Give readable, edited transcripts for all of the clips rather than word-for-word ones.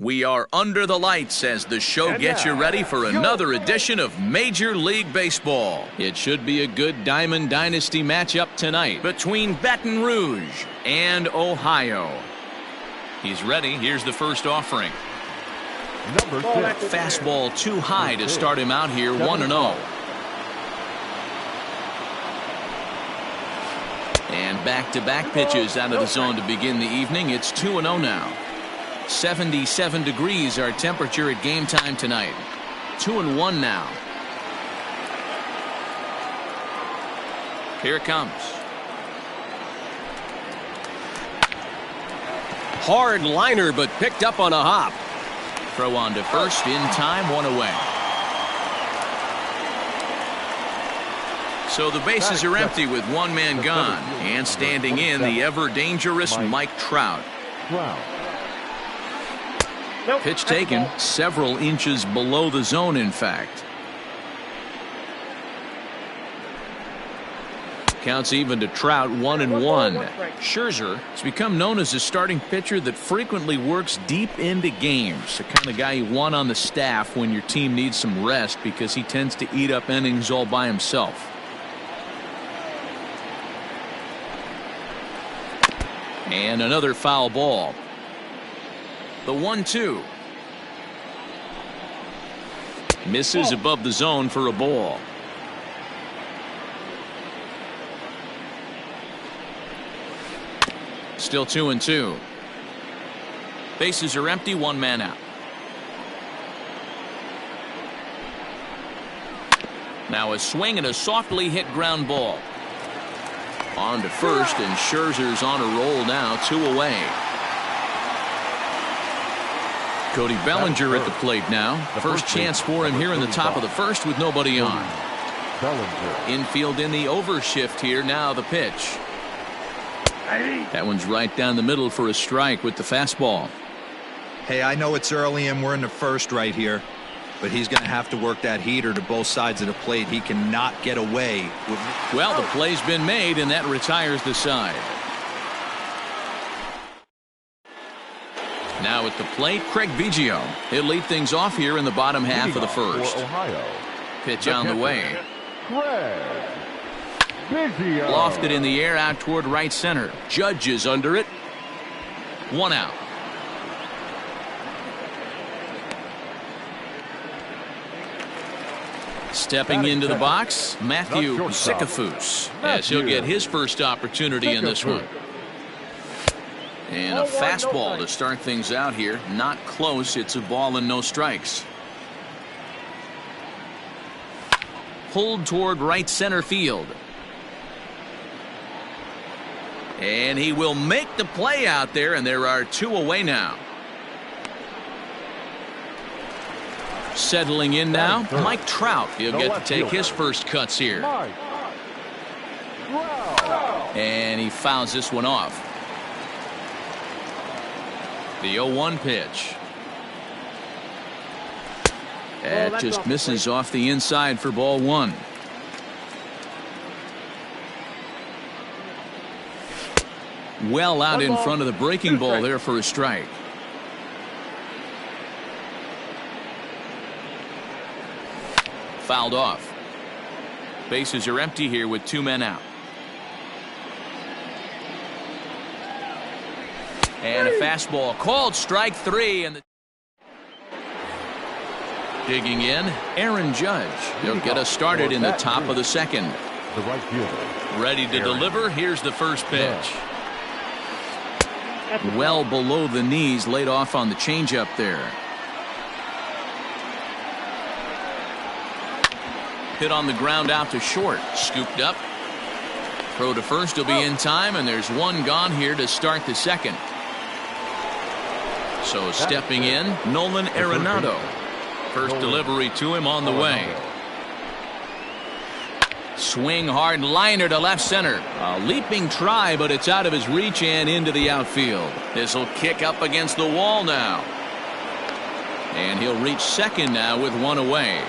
We are under the lights as the show gets you ready for another edition of Major League Baseball. It should be a good Diamond Dynasty matchup tonight between Baton Rouge and Ohio. He's ready. Here's the first offering. Number 6. Fastball too high to start him out here, 1-0. And back-to-back pitches out of the zone to begin the evening. It's 2-0 now. 77 degrees our temperature at game time tonight. 2-1 now. Here it comes. Hard liner, but picked up on a hop. Throw on to first in time, 1 away. So the bases are empty with one man gone, and standing in the ever-dangerous Mike Trout. Pitch taken several inches below the zone, in fact. Counts even to Trout, 1-1. Scherzer has become known as a starting pitcher that frequently works deep into games. The kind of guy you want on the staff when your team needs some rest because he tends to eat up innings all by himself. And another foul ball. The 1-2. Misses above the zone for a ball. Still 2-2. Bases are empty, one man out. Now a swing and a softly hit ground ball. On to first, and Scherzer's on a roll now, 2 away. Cody Bellinger at the plate now. First chance for him here in the top of the first with nobody on. Infield in the overshift here. Now the pitch. That one's right down the middle for a strike with the fastball. Hey, I know it's early and we're in the first right here, but he's going to have to work that heater to both sides of the plate. He cannot get away with. Well, the play's been made, and that retires the side. Now at the plate, Craig Biggio. He'll lead things off here in the bottom half of the first. Pitch on the way. Lofted in the air out toward right center. Judge is under it. 1 out. Stepping into the box, Matthew Sikafus, as he'll get his first opportunity in this one. And a fastball to start things out here. Not close. It's a ball and no strikes. Pulled toward right center field. And he will make the play out there, and there are 2 away now. Settling in now, Mike Trout. He'll get to take his first cuts here. And he fouls this one off. The 0-1 pitch. That just misses off the inside for ball 1. Well out in front of the breaking ball there for a strike. Fouled off. Bases are empty here with 2 men out. And a fastball called strike 3. And digging in, Aaron Judge. He'll get us started in the top of the second. Ready to deliver. Here's the first pitch. Well below the knees, laid off on the changeup there. Hit on the ground out to short. Scooped up. Throw to first will be in time, and there's 1 gone here to start the second. So stepping in, Nolan Arenado. First delivery to him on the way. Swing hard liner to left center. A leaping try, but it's out of his reach and into the outfield. This will kick up against the wall now. And he'll reach second now with 1 away.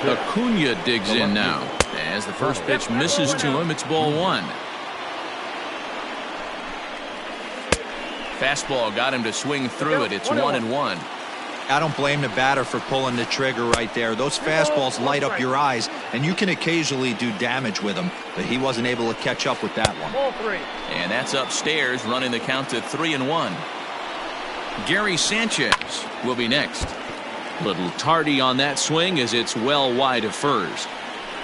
Acuna digs in now. As the first pitch misses to him, it's ball 1. Fastball got him to swing through it. It's 1-1. I don't blame the batter for pulling the trigger right there. Those fastballs light up your eyes, and you can occasionally do damage with them, but he wasn't able to catch up with that one. And that's upstairs, running the count to 3-1. Gary Sanchez will be next. Little tardy on that swing as it's well wide of first.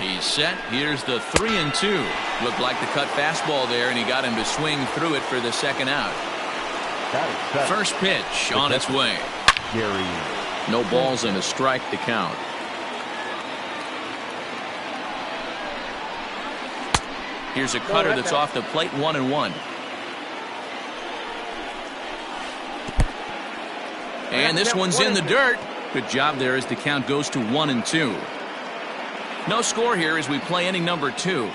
He's set. Here's the 3-2. Looked like the cut fastball there, and he got him to swing through it for the second out. First pitch on its way. No balls and a strike to count. Here's a cutter that's off the plate, 1-1. And this one's in the dirt. Good job there as the count goes to 1-2. No score here as we play inning number 2.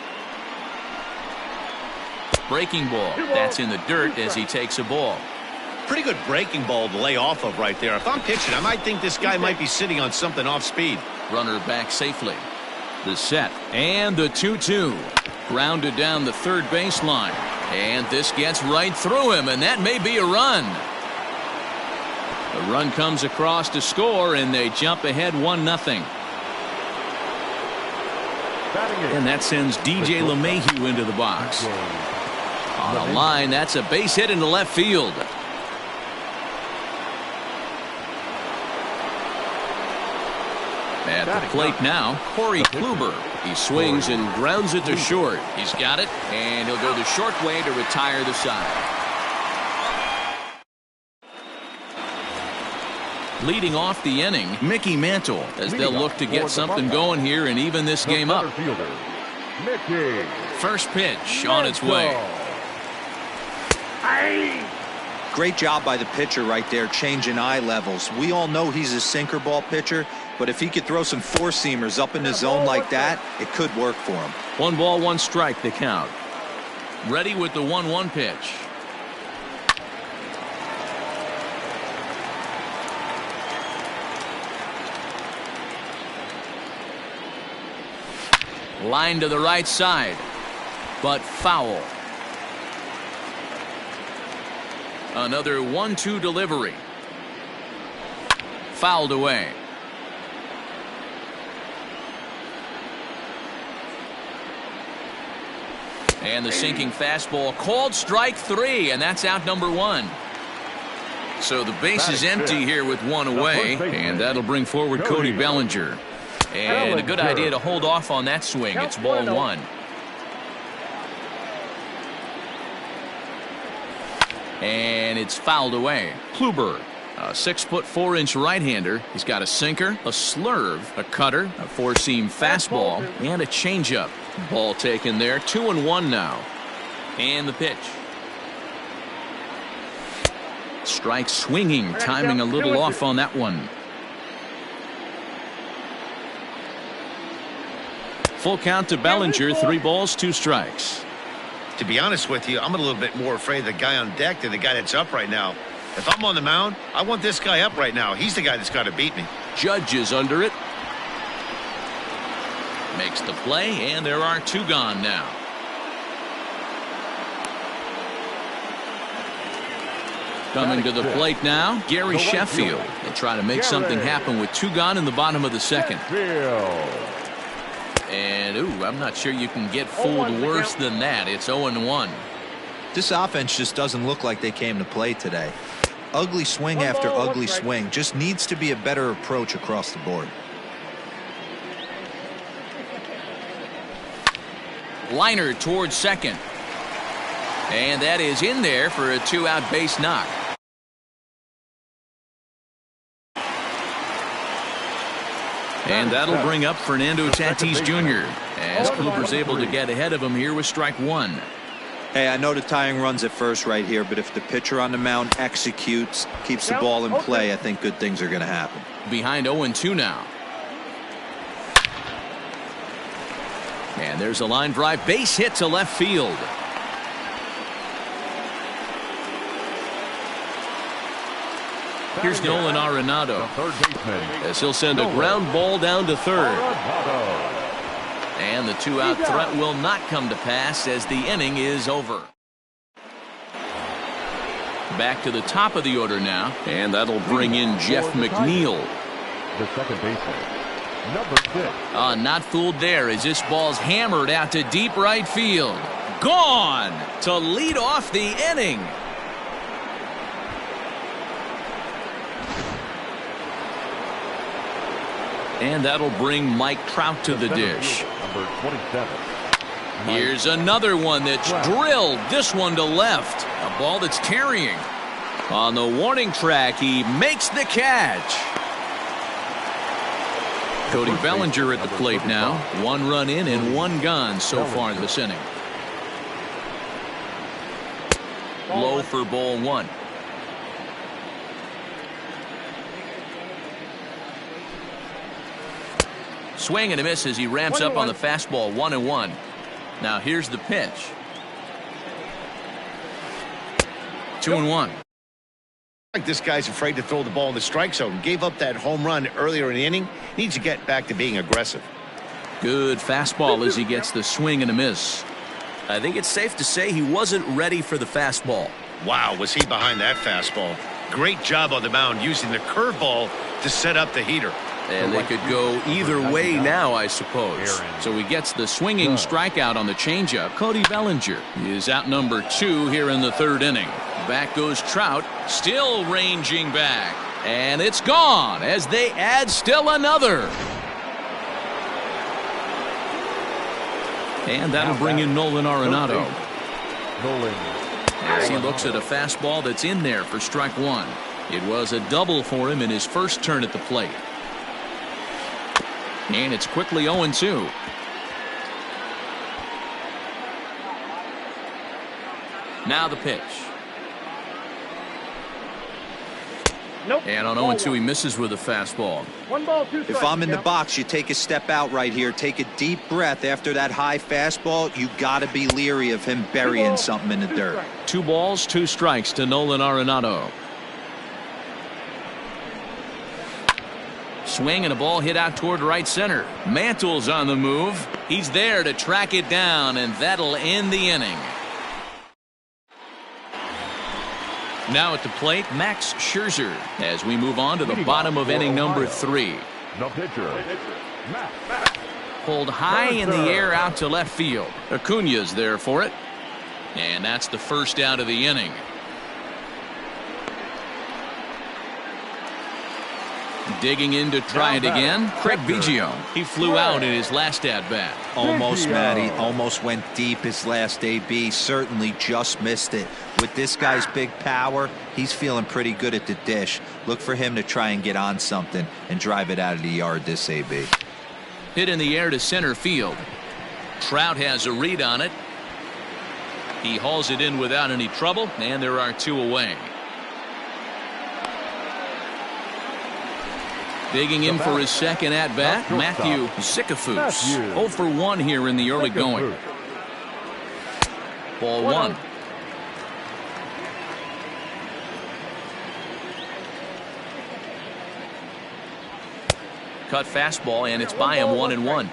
Breaking ball. That's in the dirt as he takes a ball. Pretty good breaking ball to lay off of right there. If I'm pitching, I might think this guy might be sitting on something off speed. Runner back safely. The set and the 2-2. Grounded down the third baseline. And this gets right through him, and that may be a run. The run comes across to score, and they jump ahead 1-0. And that sends DJ LeMahieu into the box. On a line, that's a base hit into left field. At the plate now, Corey Kluber. He swings and grounds it to short. He's got it, and he'll go the short way to retire the side. Leading off the inning, Mickey Mantle, as they'll look to get something going here and even this game up. First pitch on its way. Great job by the pitcher right there, changing eye levels. We all know he's a sinker ball pitcher, but if he could throw some four-seamers up in the zone like that, it could work for him. 1-1 strike the count. Ready with the 1-1 pitch. Line to the right side, but foul. Another 1-2 delivery. Fouled away. And the sinking fastball called strike 3, and that's out number 1. So the base is empty here with 1 away, and that'll bring forward Cody Bellinger. And a good idea to hold off on that swing. It's ball 1. And it's fouled away. Kluber, a 6'4" right-hander. He's got a sinker, a slurve, a cutter, a four-seam fastball, and a changeup. Ball taken there. 2-1 now. And the pitch. Strike swinging, timing a little off on that one. Full count to Bellinger, 3 balls, 2 strikes. To be honest with you, I'm a little bit more afraid of the guy on deck than the guy that's up right now. If I'm on the mound, I want this guy up right now. He's the guy that's got to beat me. Judge is under it. Makes the play, and there are 2 gone now. Coming to the plate now, Gary Sheffield. They'll try to make something happen with 2 gone in the bottom of the second. And, I'm not sure you can get fooled worse than that. It's 0-1. This offense just doesn't look like they came to play today. Ugly swing after ugly swing. Just needs to be a better approach across the board. Liner towards second. And that is in there for a 2-out base knock. And that'll bring up Fernando Tatis Jr. as Cooper's able to get ahead of him here with strike 1. Hey, I know the tying run's at first right here, but if the pitcher on the mound executes, keeps the ball in play, I think good things are going to happen. Behind 0-2 now. And there's a line drive, base hit to left field. Here's Nolan Arenado as he'll send a ground ball down to third. And the 2-out threat will not come to pass as the inning is over. Back to the top of the order now, and that'll bring in Jeff McNeil. The second baseman, number 6. Not fooled there as this ball's hammered out to deep right field. Gone to lead off the inning. And that'll bring Mike Trout to the dish. Number 27. Here's another one that's drilled. This one to left. A ball that's carrying. On the warning track, he makes the catch. Cody Bellinger at the plate now. 1 run in and 1 gone so far this inning. Low for ball 1. Swing and a miss as he ramps up on the fastball. 1-1. Now here's the pitch. 2-1. Like this guy's afraid to throw the ball in the strike zone. Gave up that home run earlier in the inning. Needs to get back to being aggressive. Good fastball as he gets the swing and a miss. I think it's safe to say he wasn't ready for the fastball. Wow, was he behind that fastball. Great job on the mound using the curveball to set up the heater. And they could go either way now, I suppose. So he gets the swinging strikeout on the changeup. Cody Bellinger is out number 2 here in the 3rd inning. Back goes Trout, still ranging back. And it's gone as they add still another. And that'll bring in Nolan Arenado. As he looks at a fastball that's in there for strike 1. It was a double for him in his first turn at the plate. And it's quickly 0-2. Now the pitch. And on 0-2 he misses with a fastball. 1 ball, 2 strikes. If I'm in the box, you take a step out right here. Take a deep breath after that high fastball. You got to be leery of him burying something in the dirt. 2 balls, 2 strikes to Nolan Arenado. Swing and a ball hit out toward right center. Mantle's on the move. He's there to track it down, and that'll end the inning. Now at the plate, Max Scherzer, as we move on to the bottom of inning number 3. The pitcher, Pulled high in the air out to left field. Acuna's there for it. And that's the first out of the inning. Digging in to try it again, Craig Biggio. He flew out in his last at-bat. Almost, Matty. Almost went deep his last AB. Certainly just missed it. With this guy's big power, he's feeling pretty good at the dish. Look for him to try and get on something and drive it out of the yard this AB. Hit in the air to center field. Trout has a read on it. He hauls it in without any trouble, and there are 2 away. Digging in for his second at-bat, Matthew Zickafoose. 0 for 1 here in the early going. Ball 1. Cut fastball, and it's by him 1-1.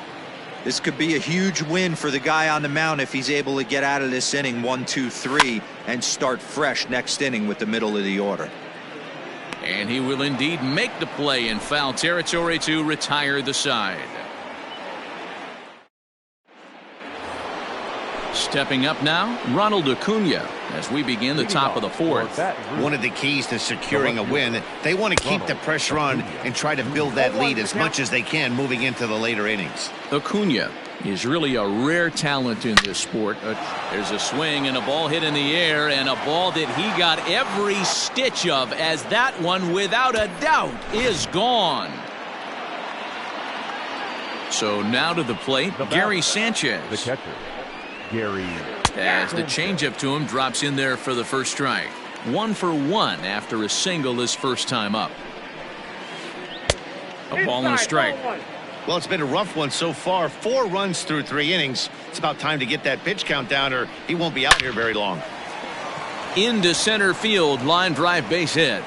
This could be a huge win for the guy on the mound if he's able to get out of this inning 1, 2, 3 and start fresh next inning with the middle of the order. And he will indeed make the play in foul territory to retire the side. Stepping up now, Ronald Acuna, as we begin the top of the 4th. One of the keys to securing a win, they want to keep the pressure on and try to build that lead as much as they can moving into the later innings. Acuna is really a rare talent in this sport. There's a swing and a ball hit in the air, and a ball that he got every stitch of, as that one without a doubt is gone. So now to the plate, Gary Sanchez. the catcher, Gary. As the changeup to him drops in there for the first strike. 1 for 1 after a single his first time up. A ball and a strike. Well, it's been a rough one so far. 4 runs through 3 innings. It's about time to get that pitch count down, or he won't be out here very long. Into center field, line drive base hit.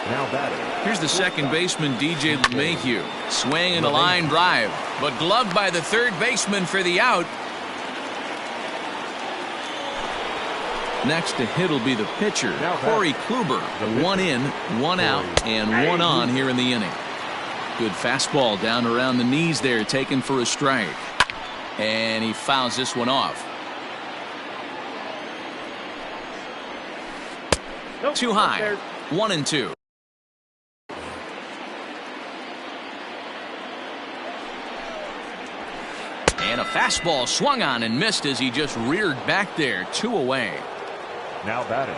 Now batting. Here's the second baseman, DJ LeMahieu. Swing and a line drive. but gloved by the third baseman for the out. Next to hit will be the pitcher, Corey Kluber. One in, one out, and one on here in the inning. Good fastball down around the knees there, taken for a strike. And he fouls this one off. Too high. 1-2. And a fastball swung on and missed as he just reared back there. 2 away. Now batting.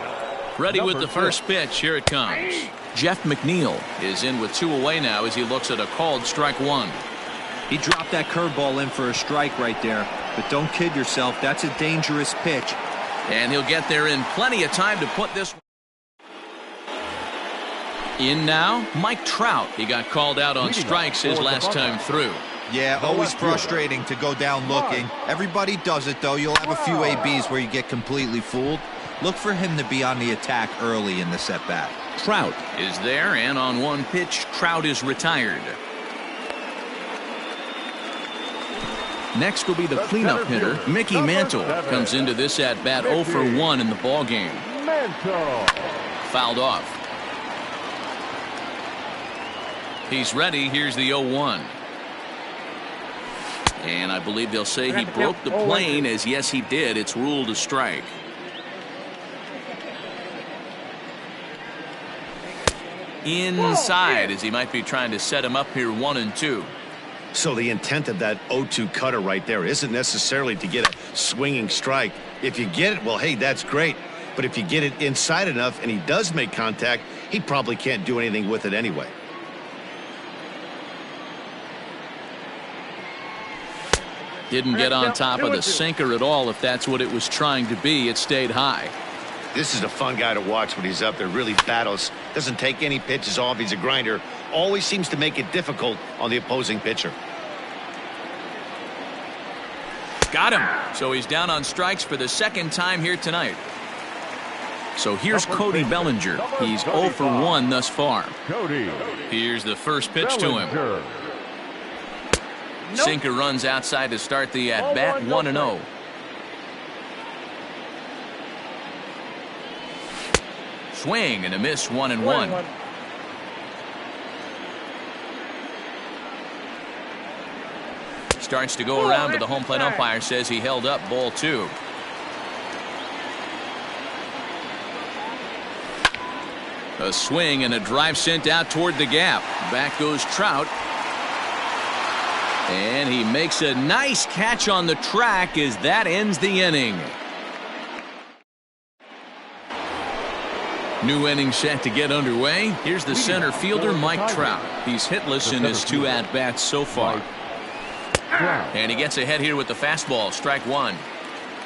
Ready with the first pitch. Here it comes. Jeff McNeil is in with 2 away now as he looks at a called strike 1. He dropped that curveball in for a strike right there. But don't kid yourself. That's a dangerous pitch. And he'll get there in plenty of time to put this. In now, Mike Trout. He got called out on strikes his last time through. Yeah, always frustrating to go down looking. Everybody does it, though. You'll have a few ABs where you get completely fooled. Look for him to be on the attack early in the setback. Trout is there, and on one pitch, Trout is retired. Next will be the cleanup hitter, Mickey Mantle. Comes into this at-bat 0 for 1 in the ballgame. Fouled off. He's ready. Here's the 0-1. And I believe they'll say he broke the plane, as yes, he did. It's ruled a strike. Inside, as he might be trying to set him up here 1-2. So the intent of that 0-2 cutter right there isn't necessarily to get a swinging strike. If you get it, well, hey, that's great. But if you get it inside enough and he does make contact, he probably can't do anything with it anyway. Didn't get on top of the sinker at all. If that's what it was trying to be, it stayed high. This is a fun guy to watch when he's up there. Really battles. Doesn't take any pitches off. He's a grinder. Always seems to make it difficult on the opposing pitcher. Got him. So he's down on strikes for the second time here tonight. So here's Cody Bellinger. He's 0 for 1 thus far. Here's the first pitch to him. Sinker runs outside to start the at-bat. 1-0. Swing and a miss. 1-1. Starts to go around, but the home plate umpire says he held up. Ball 2. A swing and a drive sent out toward the gap. Back goes Trout. And he makes a nice catch on the track as that ends the inning. New inning set to get underway. Here's the center fielder, Mike Trout. He's hitless in his 2 at-bats so far. And he gets ahead here with the fastball. Strike 1.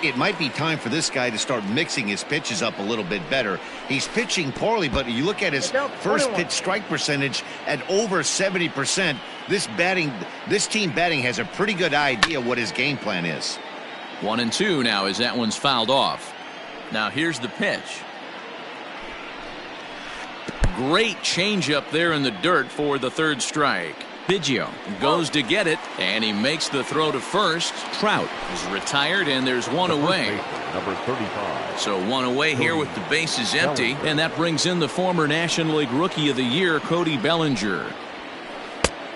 It might be time for this guy to start mixing his pitches up a little bit better. He's pitching poorly, but you look at his first pitch strike percentage at over 70%. This team batting has a pretty good idea what his game plan is. 1-2 now as that one's fouled off. Now here's the pitch. Great changeup there in the dirt for the third strike. Biggio goes to get it, and he makes the throw to first. Trout is retired, and there's 1 away. Number 35. So 1 away here with the bases empty, and that brings in the former National League Rookie of the Year, Cody Bellinger.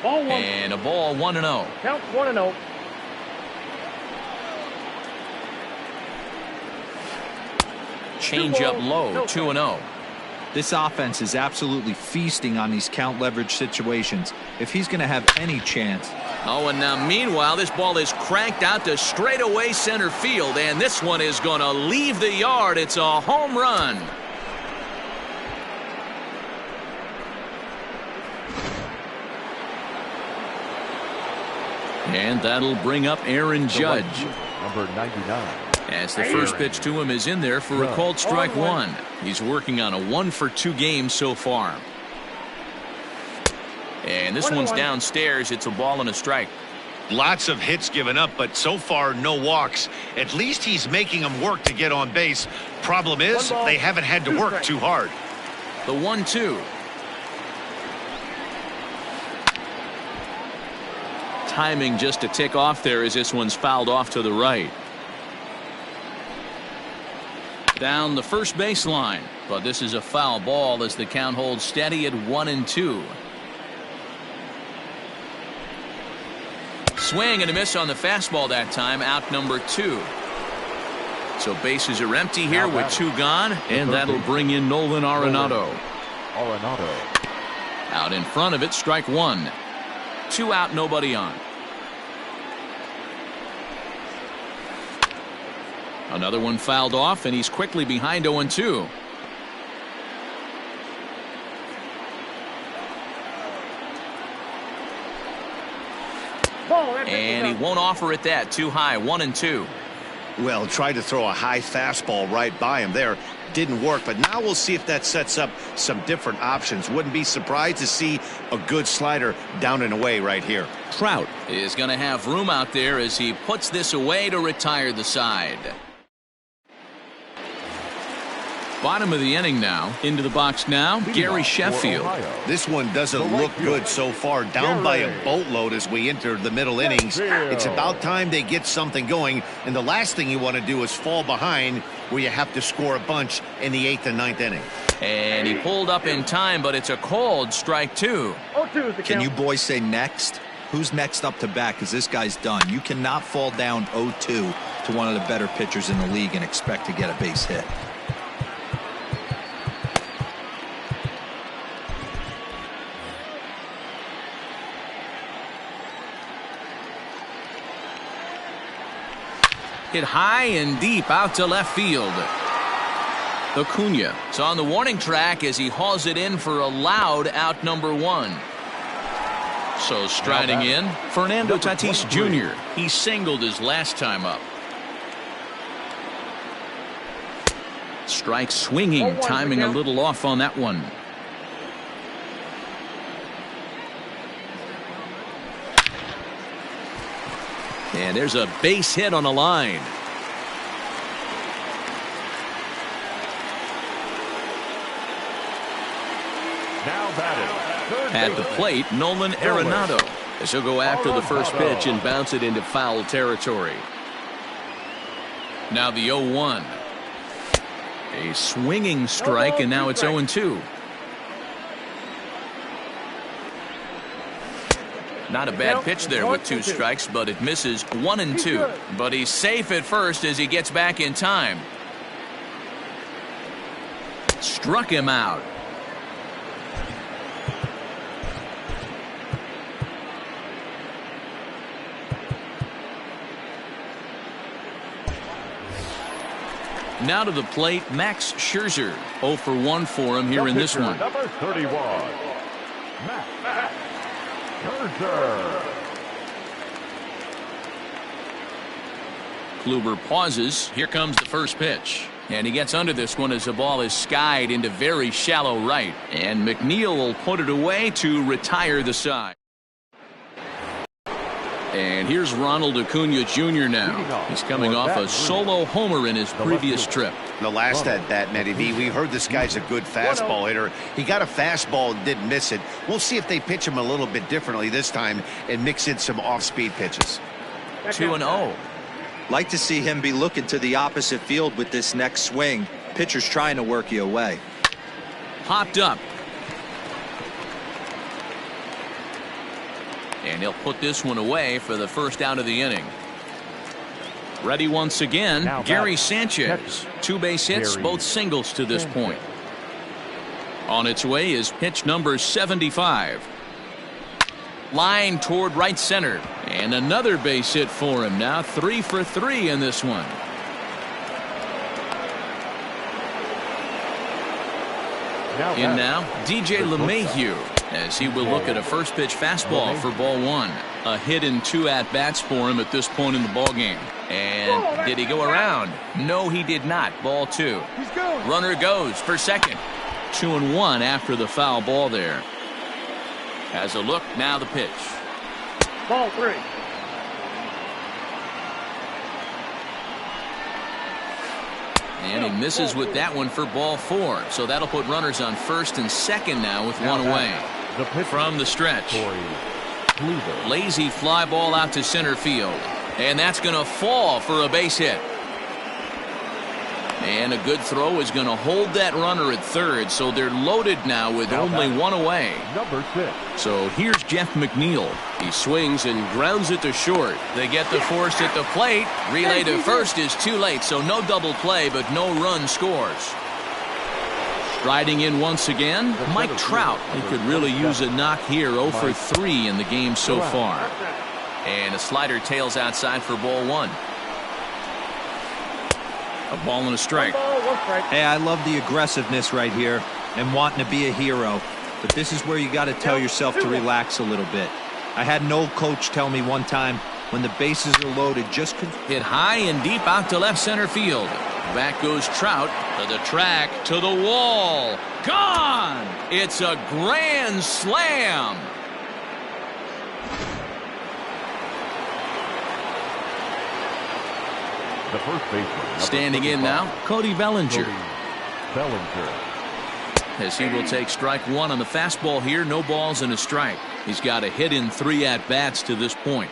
And a ball. 1-0. Count 1-0. Change up low. 2-0. This offense is absolutely feasting on these count leverage situations. If he's going to have any chance. Oh, and now meanwhile, this ball is cranked out to straightaway center field, and this one is going to leave the yard. It's a home run. And that'll bring up Aaron Judge. Number 99. As the first pitch to him is in there for a called strike 1. He's working on a 1-for-2 game so far. And this one's downstairs. It's a ball and a strike. Lots of hits given up, but so far no walks. At least he's making them work to get on base. Problem is, they haven't had to work too hard. The 1-2. timing just a tick off there as this one's fouled off to the right. Down the first baseline, but this is a foul ball as the count holds steady at 1-2. Swing and a miss on the fastball that time, out number 2. So bases are empty here with 2 gone, and that'll bring in Nolan Arenado. Out in front of it, strike 1. 2 out, nobody on. Another one fouled off, and he's quickly behind 0-2. And he won't offer it that. Too high, 1-2. Well, tried to throw a high fastball right by him there. Didn't work, but now we'll see if that sets up some different options. Wouldn't be surprised to see a good slider down and away right here. Trout is going to have room out there as he puts this away to retire the side. Bottom of the inning now. Into the box now, Gary Sheffield. This one doesn't look good so far. Down by a boatload as we enter the middle innings. It's about time they get something going. And the last thing you want to do is fall behind where you have to score a bunch in the 8th and 9th inning. And he pulled up in time, but it's a cold strike 2. Can you boys say next? Who's next up to bat? Because this guy's done. You cannot fall down 0-2 to one of the better pitchers in the league and expect to get a base hit. Hit high and deep out to left field. Acuna is on the warning track as he hauls it in for a loud out number 1. So striding in, Fernando Tatis Jr. He singled his last time up. Strike swinging, timing a little off on that one. And there's a base hit on the line. Now batting, At the plate, Nolan Arenado, as he'll go after the first pitch and bounce it into foul territory. Now the 0-1. A swinging strike, and now it's 0-2. Not a bad pitch there with 2 strikes, but it misses 1-2. But he's safe at first as he gets back in time. Struck him out. Now to the plate, Max Scherzer. 0 for 1 for him here in this one. Number 31, Max Scherzer. Kluber pauses. Here comes the first pitch. And he gets under this one as the ball is skied into very shallow right. And McNeil will put it away to retire the side. And here's Ronald Acuna Jr. now. He's coming off a solo homer in his previous trip. The last at bat, Matty V, we heard this guy's a good fastball hitter. He got a fastball and didn't miss it. We'll see if they pitch him a little bit differently this time and mix in some off-speed pitches. 2-0. Like to see him be looking to the opposite field with this next swing. Pitcher's trying to work you away. Popped up. And he'll put this one away for the first out of the inning. Ready once again, Gary Sanchez. 2 base hits, both singles to this point. On its way is pitch number 75. Line toward right center. And another base hit for him. Now 3 for 3 in this one. In now, DJ LeMahieu, as he will look at a first pitch fastball for ball 1. A hit in 2 at-bats for him at this point in the ballgame. And did he go around? No, he did not. Ball 2. Runner goes for second. 2-1 after the foul ball there. Has a look, now the pitch. Ball 3. And he misses with that one for ball 4. So that'll put runners on first and second now with one away. From the stretch. Leader. Lazy fly ball out to center field. And that's going to fall for a base hit. And a good throw is going to hold that runner at third, so they're loaded now with only one away. Number 6. So here's Jeff McNeil. He swings and grounds it to short. They get the force at the plate. Relay to first is too late, so no double play, but no run scores. Striding in once again, Mike Trout. He could really use a knock here. 0 for 3 in the game so far. And a slider tails outside for ball 1. A ball and a strike. Hey, I love the aggressiveness right here and wanting to be a hero. But this is where you got to tell yourself to relax a little bit. I had an old coach tell me one time, when the bases are loaded, just hit high and deep out to left center field. Back goes Trout to the track, to the wall. Gone! It's a grand slam. The first baseman. Standing in now, Cody Bellinger. Bellinger. As he will take strike 1 on the fastball here. No balls and a strike. He's got a hit in 3 at-bats to this point.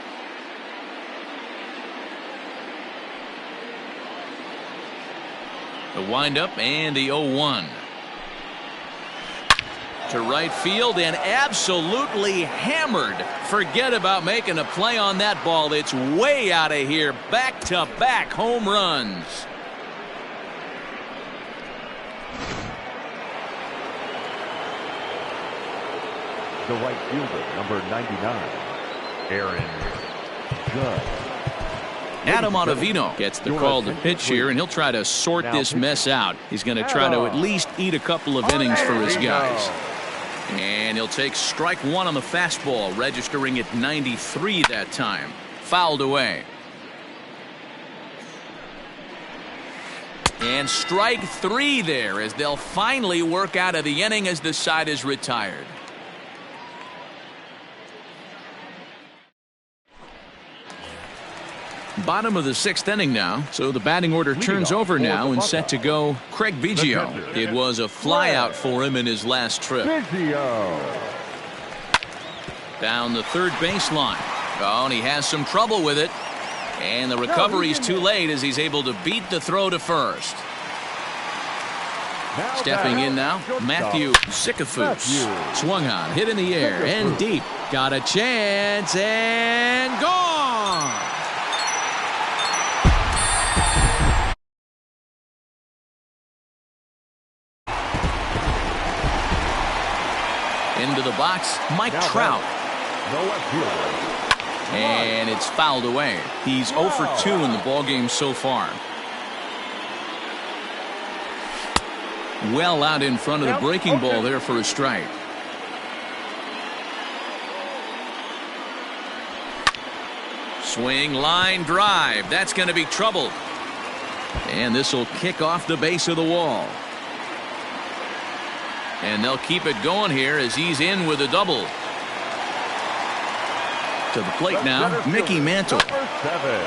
The windup and the 0-1. To right field and absolutely hammered. Forget about making a play on that ball. It's way out of here. Back-to-back home runs. The right fielder, number 99, Aaron Judge. Adam Ottavino gets the call to pitch here, and he'll try to sort this mess out. He's going to try to at least eat a couple of innings for his guys. And he'll take strike 1 on the fastball, registering at 93 that time. Fouled away. And strike 3 there, as they'll finally work out of the inning as the side is retired. Bottom of the 6th inning now, so the batting order turns over now and set to go Craig Biggio. It was a flyout for him in his last trip. Down the third baseline. Oh, and he has some trouble with it. And the recovery's too late as he's able to beat the throw to first. Stepping in now, Matthew Sikafus. Swung on, hit in the air and deep. Got a chance and gone. Into the box, Mike Trout. And it's fouled away. He's 0 for 2 in the ballgame so far. Well out in front of the breaking ball there for a strike. Swing, line drive. That's going to be trouble. And this will kick off the base of the wall. And they'll keep it going here as he's in with a double. To the plate now, Mickey Mantle.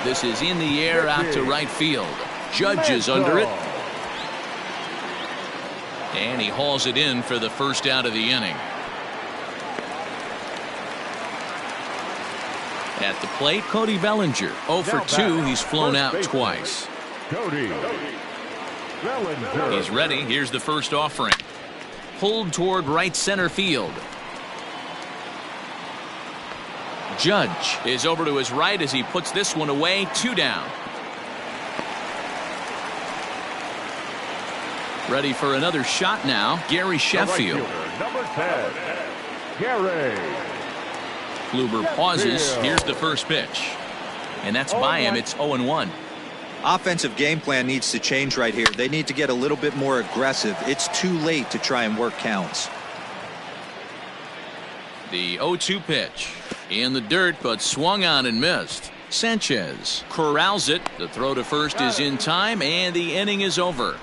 This is in the air out to right field. Judge is under it. And he hauls it in for the first out of the inning. At the plate, Cody Bellinger. 0 for 2. He's flown out twice. Cody Bellinger. He's ready. Here's the first offering. Pulled toward right center field. Judge is over to his right as he puts this one away. 2 down. Ready for another shot now, Gary Sheffield. Number 10, Gary. Kluber pauses. Here's the first pitch. And that's by him. It's 0-1. Offensive game plan needs to change right here. They need to get a little bit more aggressive. It's too late to try and work counts. The 0-2 pitch. In the dirt, but swung on and missed. Sanchez corrals it. The throw to first is in time, and the inning is over.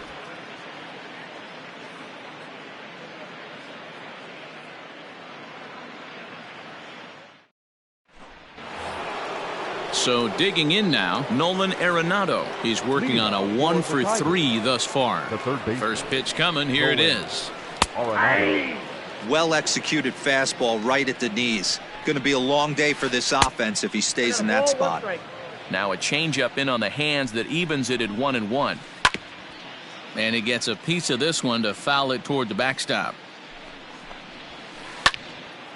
So digging in now, Nolan Arenado. He's working on a 1 for 3 thus far. First pitch coming. Here it is. Well executed fastball right at the knees. Going to be a long day for this offense if he stays in that spot. Now a changeup in on the hands that evens it at 1-1. And he gets a piece of this one to foul it toward the backstop.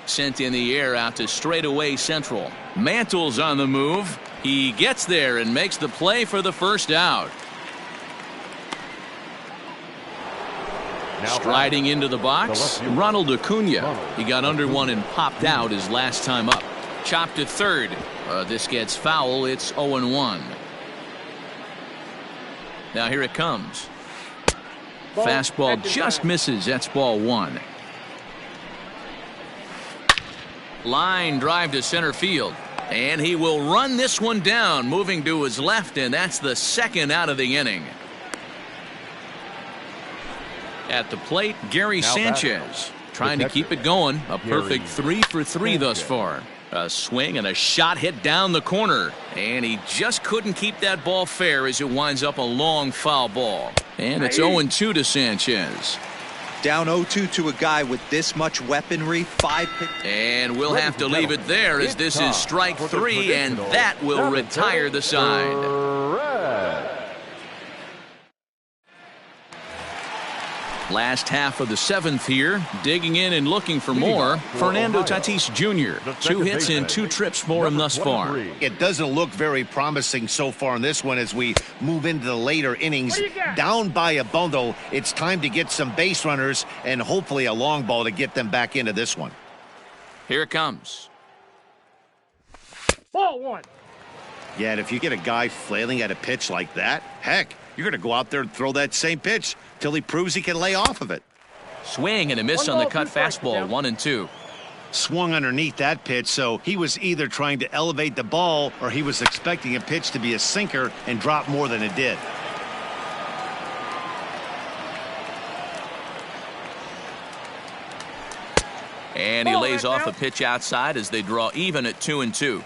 Sent in the air out to straightaway central. Mantle's on the move. He gets there and makes the play for the first out. Striding into the box, Ronald Acuna. He got under one and popped out his last time up. Chopped at third. This gets foul. It's 0-1. Now here it comes. Fastball just misses. That's ball one. Line drive to center field. And he will run this one down, moving to his left, and that's the second out of the inning. At the plate, Gary Sanchez trying to keep it going. A perfect 3 for 3 thus far. A swing and a shot hit down the corner, and he just couldn't keep that ball fair as it winds up a long foul ball. And it's 0-2 to Sanchez. Down 0-2 to a guy with this much weaponry. 5 pitch. And we'll have to leave it there as this is strike 3, and that will retire the side. Last half of the 7th here, digging in and looking for more. Fernando Tatis Jr. 2 hits and 2 trips for him thus far. It doesn't look very promising so far in this one as we move into the later innings. Down by a bundle, it's time to get some base runners and hopefully a long ball to get them back into this one. Here it comes. Ball one. Yeah, and if you get a guy flailing at a pitch like that, heck, you're going to go out there and throw that same pitch till he proves he can lay off of it. Swing and a miss on the cut fastball, 1-2. Swung underneath that pitch, so he was either trying to elevate the ball or he was expecting a pitch to be a sinker and drop more than it did. And he lays off a pitch outside as they draw even at 2-2.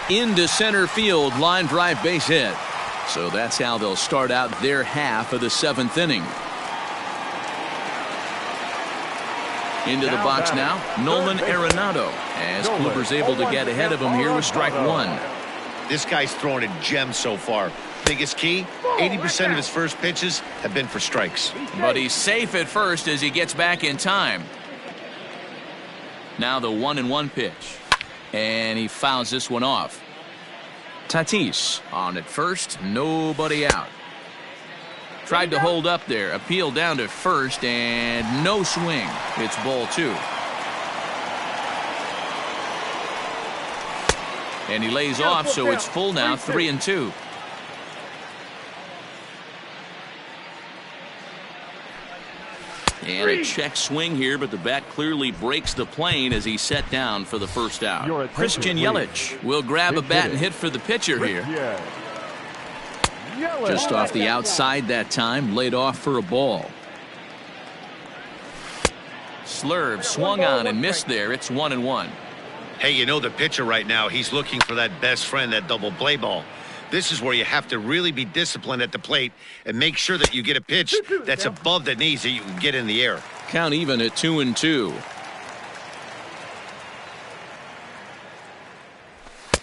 Into center field, line drive, base hit. So that's how they'll start out their half of the 7th inning. Into the box now, Nolan Arenado, as Kluber's able to get ahead of him here with strike 1. This guy's throwing a gem so far. Biggest key, 80% of his first pitches have been for strikes. But he's safe at first as he gets back in time. Now the 1-1 pitch. And he fouls this one off. Tatis on at first, nobody out. Tried to hold up there, appeal down to first, and no swing. It's ball 2. And he lays off, so it's full now, 3-2. And a check swing here, but the bat clearly breaks the plane as he's set down for the first out. Christian Yelich will grab a bat and hit for the pitcher here. Just off the outside that time, laid off for a ball. Slurve swung on and missed there. It's 1-1. Hey, you know the pitcher right now, he's looking for that best friend, that double play ball. This is where you have to really be disciplined at the plate and make sure that you get a pitch that's above the knees that you can get in the air. Count even at 2-2.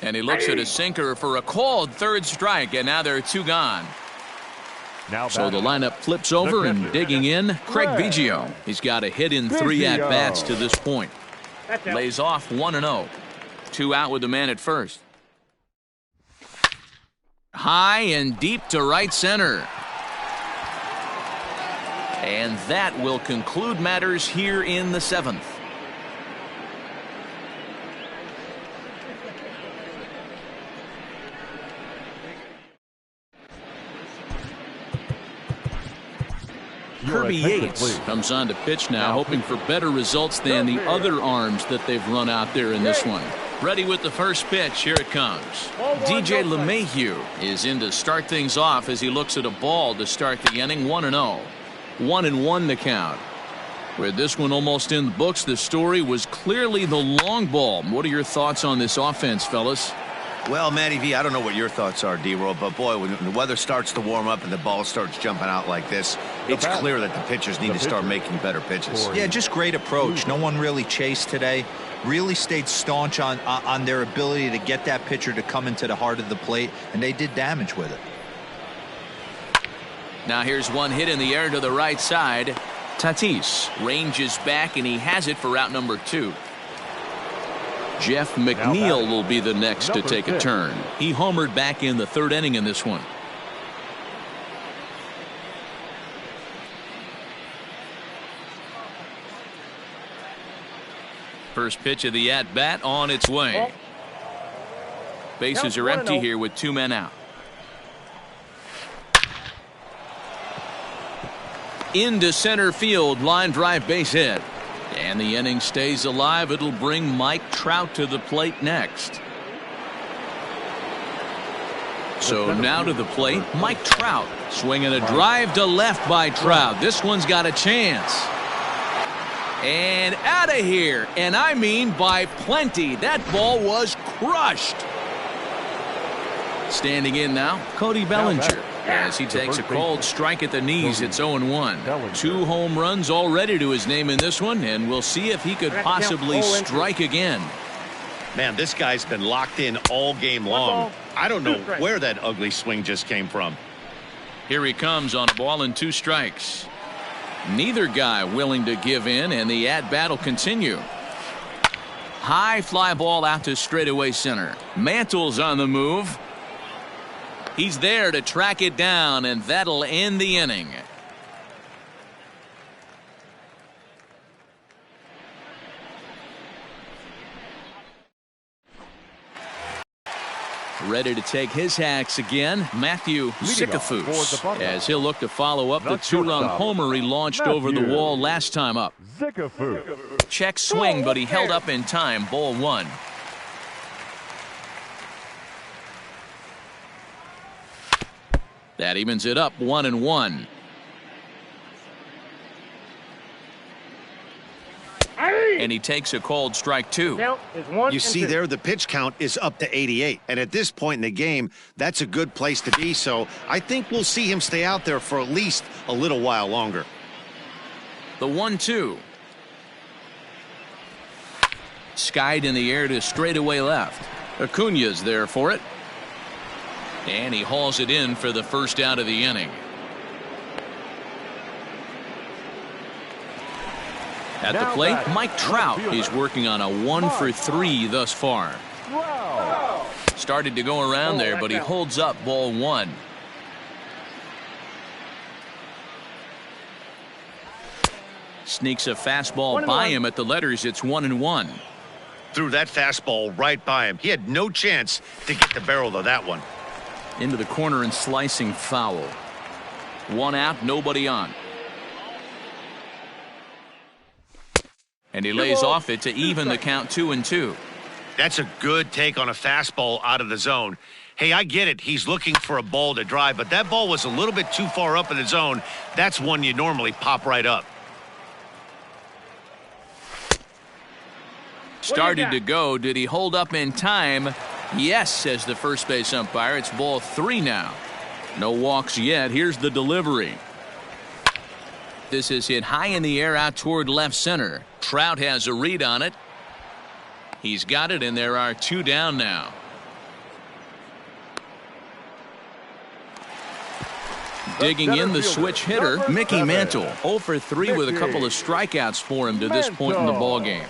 And he looks at a sinker for a called third strike, and now there are 2 gone. So the lineup flips over, and digging in, Craig Biggio. He's got a hit in 3 at-bats to this point. Lays off 1-0. 2 out with the man at first. High and deep to right center. And that will conclude matters here in the 7th. Kirby Yates comes on to pitch now, hoping for better results than the other arms that they've run out there in this one. Ready with the first pitch. Here it comes. DJ LeMahieu is in to start things off as he looks at a ball to start the inning. 1-0. 1-1 the count. With this one almost in the books, the story was clearly the long ball. What are your thoughts on this offense, fellas? Well, Matty V, I don't know what your thoughts are, D-Roll, but boy, when the weather starts to warm up and the ball starts jumping out like this, It's clear that the pitchers need to start making better pitches. Yeah, just great approach. No one really chased today. Really stayed staunch on their ability to get that pitcher to come into the heart of the plate, and they did damage with it. Now here's one hit in the air to the right side. Tatis ranges back, and he has it for out number 2. Jeff McNeil will be the next to take a turn. He homered back in the 3rd inning in this one. First pitch of the at-bat on its way. Bases are empty here with 2 men out. Into center field, line drive, base hit. And the inning stays alive. It'll bring Mike Trout to the plate next. So now to the plate, Mike Trout swinging a drive to left by Trout. This one's got a chance. And out of here, and I mean by plenty. That ball was crushed. Standing in now, Cody Bellinger. As he takes a called strike at the knees, it's 0-1. 2 home runs already to his name in this one, and we'll see if he could possibly strike again. Man, this guy's been locked in all game long. I don't know where that ugly swing just came from. Here he comes on a ball and 2 strikes. Neither guy willing to give in, and the at-bat will continue. High fly ball out to straightaway center. Mantle's on the move. He's there to track it down, and that'll end the inning. Ready to take his hacks again, Matthew Zickafoose, as he'll look to follow up the 2-run homer he launched over the wall last time up. Check swing, but he held up in time. Ball 1. That evens it up 1-1. And he takes a called strike 2. You see there, the pitch count is up to 88. And at this point in the game, that's a good place to be. So I think we'll see him stay out there for at least a little while longer. The 1-2. Skied in the air to straightaway left. Acuna's there for it. And he hauls it in for the first out of the inning. At the plate, Mike Trout. He's working on a 1-for-3 thus far. Started to go around there, but he holds up ball 1. Sneaks a fastball by him at the letters. It's 1-1. Threw that fastball right by him. He had no chance to get the barrel of that one. Into the corner and slicing foul. 1 out, nobody on. And he lays off it to even the count 2-2. That's a good take on a fastball out of the zone. Hey, I get it. He's looking for a ball to drive, but that ball was a little bit too far up in the zone. That's one you normally pop right up. Started to go. Did he hold up in time? Yes, says the first base umpire. It's ball 3 now. No walks yet. Here's the delivery. This is hit high in the air out toward left center. Trout has a read on it. He's got it, and there are 2 down now. Digging in the switch hitter, Mickey Mantle. 0-for-3 with a couple of strikeouts for him to this point in the ballgame.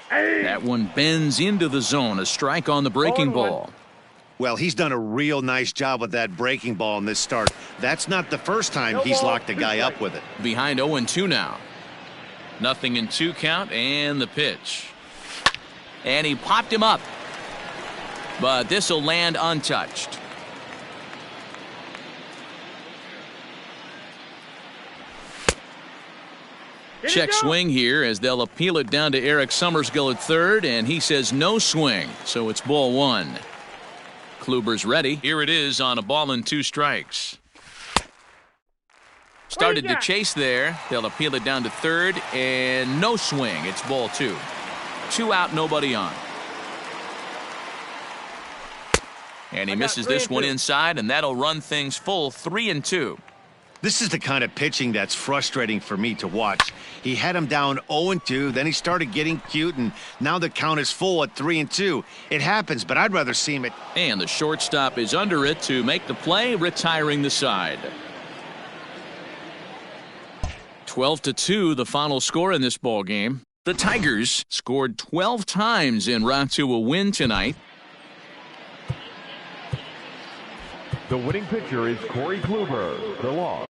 That one bends into the zone. A strike on the breaking ball. Well, he's done a real nice job with that breaking ball in this start. That's not the first time he's locked a guy up with it. Behind 0-2 now. 0-2 count, and the pitch. And he popped him up. But this will land untouched. Check swing here as they'll appeal it down to Eric Summersgill at third, and he says no swing, so it's ball 1. Kluber's ready. Here it is on a ball and 2 strikes. Started to chase there. They'll appeal it down to third, and no swing. It's ball 2. 2 out, nobody on. And he misses this one inside, and that'll run things full 3-2. This is the kind of pitching that's frustrating for me to watch. He had him down 0-2, then he started getting cute, and now the count is full at 3-2. It happens, but I'd rather see him at... And the shortstop is under it to make the play, retiring the side. 12-2, the final score in this ball game. The Tigers scored 12 times en route to a win tonight. The winning pitcher is Corey Kluber. The loss.